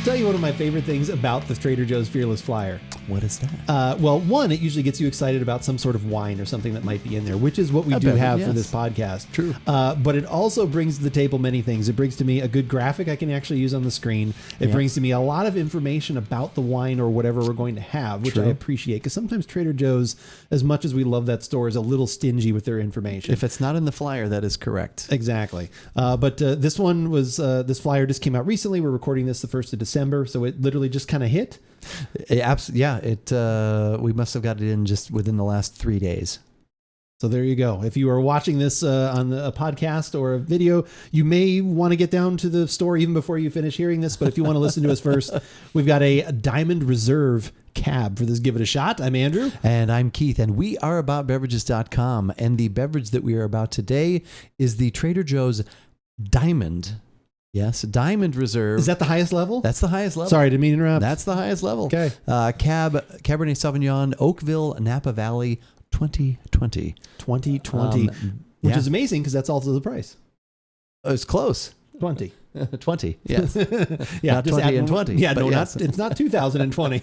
tell you one of my favorite things about the Trader Joe's Fearless Flyer. What is that? Well, one, it usually gets you excited about some sort of wine or something that might be in there, which is what we do have for this podcast. True. But it also brings to the table many things. It brings to me a good graphic I can actually use on the screen. It brings to me a lot of information about the wine or whatever we're going to have, which I appreciate, because sometimes Trader Joe's, as much as we love that store, is a little stingy with their information. If it's not in the flyer, that is correct. Exactly. But this one was, this flyer just came out recently. We're recording this the 1st of December, so it literally just kind of hit. We must have got it in just within the last 3 days. So there you go. If you are watching this on a podcast or a video, you may want to get down to the store even before you finish hearing this. But if you want to listen to us first, we've got a Diamond Reserve Cab for this Give It a Shot. I'm Andrew. And I'm Keith. And we are AboutBeverages.com. And the beverage that we are about today is the Trader Joe's Diamond. Yes, Diamond Reserve. Is that the highest level? That's the highest level. Sorry, didn't mean to interrupt. That's the highest level. Okay. Cabernet Sauvignon, Oakville, Napa Valley, 2020. 2020, which is amazing because that's also the price. It's close. 20. 20, yes. Yeah, not 20 and 20. Yeah, no, yes. it's not 2020.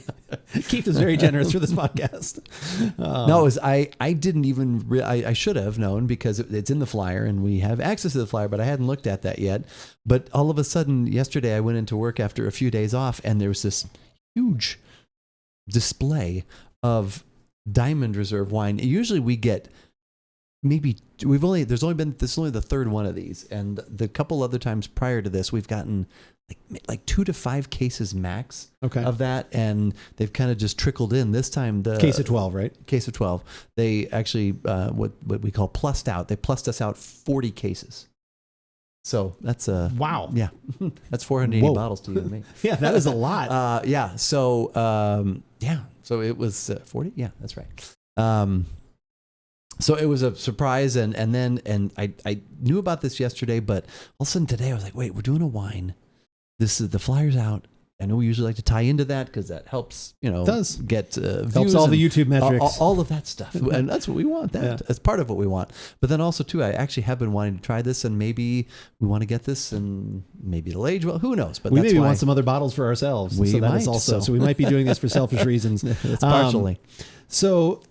Keith is very generous for this podcast. No, I didn't even, I should have known because it's in the flyer and we have access to the flyer, but I hadn't looked at that yet. But all of a sudden, yesterday I went into work after a few days off and there was this huge display of Diamond Reserve wine. Usually we get this is only the third one of these, and the couple other times prior to this we've gotten like 2 to 5 cases max of that, and they've kind of just trickled in. This time the case of 12, right? Case of 12. They actually what we call plussed out. They plussed us out 40 cases. So that's wow. Yeah, that's 480 bottles to you and me. Yeah, that is a lot. Yeah. So so it was 40. Yeah, that's right. So it was a surprise, and I knew about this yesterday, but all of a sudden today I was like, wait, we're doing a wine. This is the flyer's out. I know we usually like to tie into that because that helps, get views, helps all the YouTube metrics, all of that stuff, and that's what we want. That's part of what we want. But then also too, I actually have been wanting to try this, and maybe we want to get this, and maybe it'll age well. Who knows? But we maybe want some other bottles for ourselves. So we might be doing this for selfish reasons. It's partially. So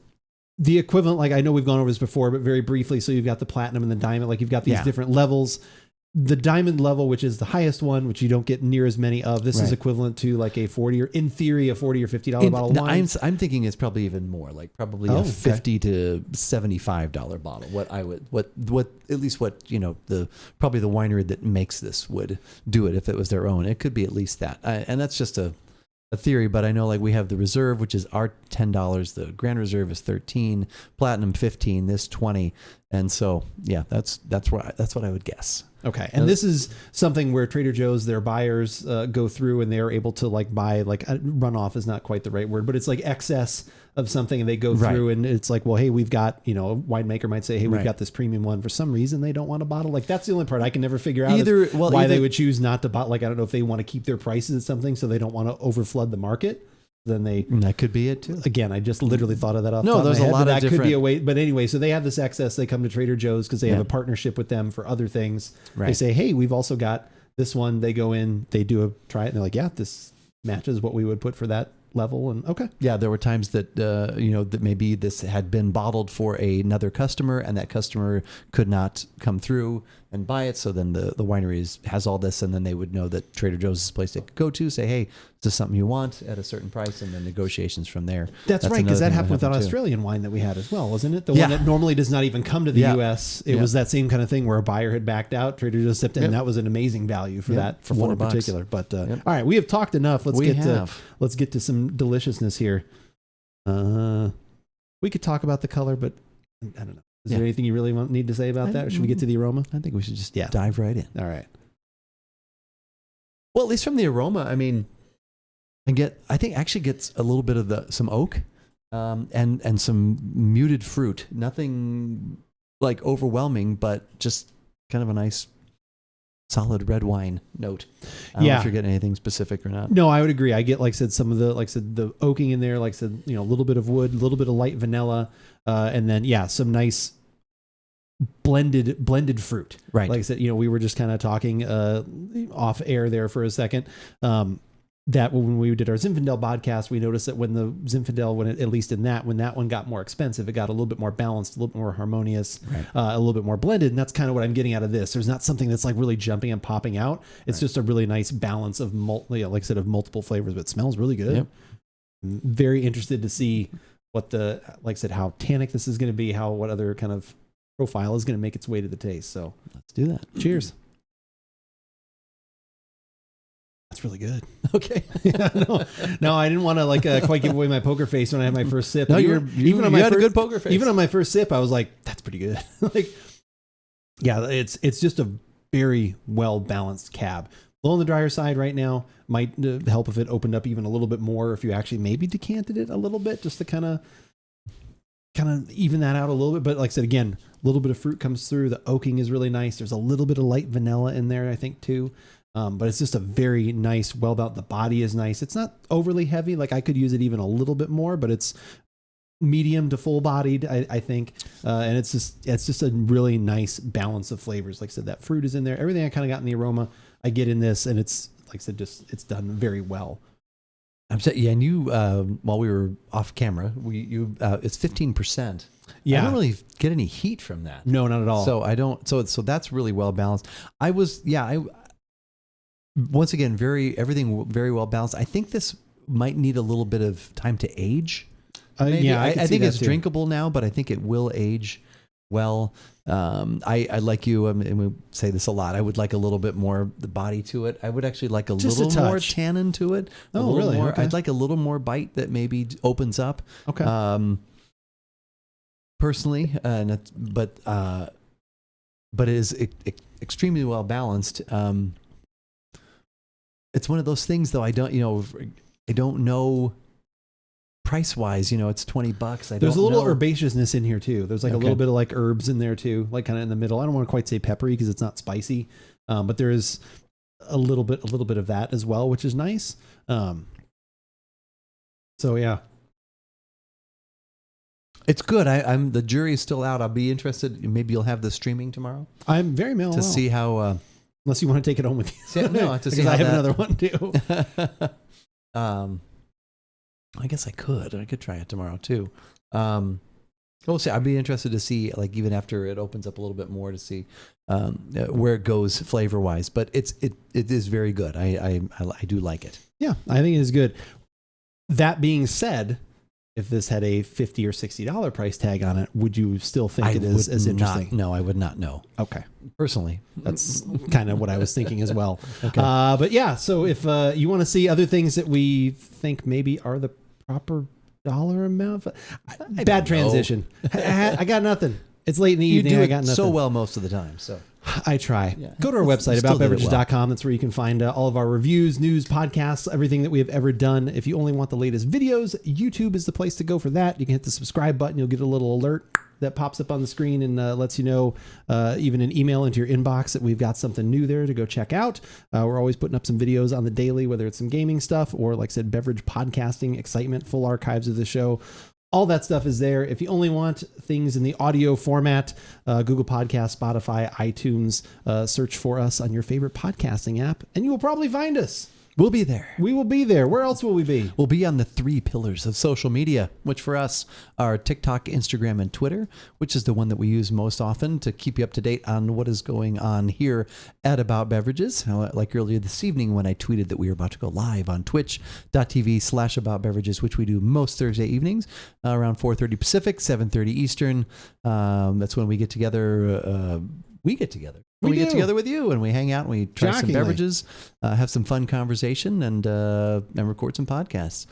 the equivalent, like I know we've gone over this before, but very briefly. So you've got the platinum and the diamond, like you've got these different levels. The diamond level, which is the highest one, which you don't get near as many of, this is equivalent to like a $40 or $40 or $50 bottle of wine. I'm thinking it's probably even more, like probably a $50 to $75 bottle. What at least probably the winery that makes this would do it if it was their own. It could be at least that, and that's just a theory, but I know like we have the reserve, which is our $10. The Grand Reserve is $13, Platinum $15, this $20, and so that's what I would guess. Okay, and this is something where Trader Joe's, their buyers go through and they're able to like buy, like runoff is not quite the right word, but it's like excess of something, and they go through and it's like, well, hey, we've got, a winemaker might say, hey, we've got this premium one. For some reason, they don't want to bottle. Like that's the only part I can never figure out why they would choose not to bottle. Like I don't know if they want to keep their prices at something, so they don't want to overflood the market. Then that could be it too. Again, I just literally thought of that off. No, there's a lot of that different. Could be a way, but anyway, so they have this excess. They come to Trader Joe's because they have a partnership with them for other things. Right. They say, hey, we've also got this one. They go in, they do a try it, and they're like, yeah, this matches what we would put for that level. And there were times that that maybe this had been bottled for another customer, and that customer could not come through and buy it. So then the winery has all this, and then they would know that Trader Joe's is a place they could go to, say, hey, is this something you want at a certain price, and then negotiations from there. That's right, because that happened with that Australian wine that we had as well, wasn't it? The one that normally does not even come to the U.S. It was that same kind of thing where a buyer had backed out, Trader Joe's stepped in, and that was an amazing value for that for one in particular. But all right, we have talked enough. Let's get to some deliciousness here. We could talk about the color, but I don't know. Is there anything you really need to say about that? Or should we get to the aroma? I think we should just dive right in. All right. Well, at least from the aroma, I mean, I think actually gets a little bit of some oak, and some muted fruit. Nothing like overwhelming, but just kind of a nice solid red wine note. I don't know if you're getting anything specific or not. No, I would agree. I get, like I said, some of the, like I said, the oaking in there, like I said, a little bit of wood, a little bit of light vanilla, and then, some nice blended fruit. Right. Like I said, we were just kind of talking off air there for a second. that when we did our Zinfandel podcast, we noticed that when the Zinfandel, when that one got more expensive, it got a little bit more balanced, a little bit more harmonious, a little bit more blended. And that's kind of what I'm getting out of this. There's not something that's like really jumping and popping out. It's just a really nice balance of, like I said, of multiple flavors, but it smells really good. Yep. I'm very interested to see what like I said, how tannic this is going to be, what other kind of profile is going to make its way to the taste. So let's do that. Cheers. That's really good. Okay. No, I didn't want to quite give away my poker face when I had my first sip. No, you had a good poker face. Even on my first sip, I was like, "That's pretty good." It's just a very well balanced cab. A little on the drier side right now. Might help if it opened up even a little bit more. If you actually maybe decanted it a little bit, just to kind of even that out a little bit. But like I said, again, a little bit of fruit comes through. The oaking is really nice. There's a little bit of light vanilla in there, I think, too. But it's just a very nice, well-balanced. The body is nice. It's not overly heavy. Like I could use it even a little bit more, but it's medium to full-bodied, I think. And it's just a really nice balance of flavors. Like I said, that fruit is in there. Everything I kind of got in the aroma, I get in this, and it's like I said, it's done very well. I'm saying, yeah. And you, while we were off camera, it's 15%. Yeah, I don't really get any heat from that. No, not at all. So I don't. So that's really well balanced. Once again, everything very well balanced. I think this might need a little bit of time to age. Yeah, I think it's drinkable now, but I think it will age well. I like you, and we say this a lot. I would like a little bit more the body to it. I would actually like just little more tannin to it. Oh, really? More, okay. I'd like a little more bite that maybe opens up. Okay. Personally, but it is extremely well balanced. It's one of those things, though. I don't know price wise. It's $20. There's a little herbaceousness in here too. There's a little bit of herbs in there too, like kind of in the middle. I don't want to quite say peppery because it's not spicy, but there is a little bit of that as well, which is nice. So yeah. It's good. The jury is still out. I'll be interested. Maybe you'll have the streaming tomorrow. I'm very to see how. Unless you want to take it home with you. No, to see I have another one too. I guess I could try it tomorrow too. We'll see. I'd be interested to see, even after it opens up a little bit more, to see where it goes flavor wise. But it is very good. I do like it. Yeah, I think it is good. That being said, if this had a $50 or $60 price tag on it, would you still think it is as interesting? No, I would not know. Okay. Personally. That's kind of what I was thinking as well. Okay. But yeah, so if you want to see other things that we think maybe are the proper dollar amount, bad transition. I got nothing. It's late in the evening. I got nothing. So well most of the time. So I try. Yeah. Go to our website, AboutBeverages.com. That's where you can find all of our reviews, news, podcasts, everything that we have ever done. If you only want the latest videos, YouTube is the place to go for that. You can hit the subscribe button. You'll get a little alert that pops up on the screen and lets you know, even an email into your inbox, that we've got something new there to go check out. We're always putting up some videos on the daily, whether it's some gaming stuff or, like I said, beverage podcasting, excitement, full archives of the show. All that stuff is there. If you only want things in the audio format, Google Podcasts, Spotify, iTunes, search for us on your favorite podcasting app, and you will probably find us. We'll be there. We will be there. Where else will we be? We'll be on the 3 pillars of social media, which for us are TikTok, Instagram, and Twitter, which is the one that we use most often to keep you up to date on what is going on here at About Beverages. Like earlier this evening when I tweeted that we were about to go live on twitch.tv/AboutBeverages, which we do most Thursday evenings around 4:30 Pacific, 7:30 Eastern. That's when we get together. We get together with you, and we hang out and we try some beverages, have some fun conversation, and record some podcasts.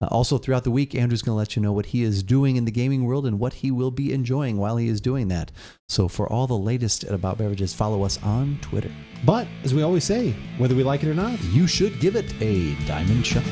Also throughout the week, Andrew's going to let you know what he is doing in the gaming world and what he will be enjoying while he is doing that. So for all the latest at About Beverages, follow us on Twitter. But as we always say, whether we like it or not, you should give it a diamond shot.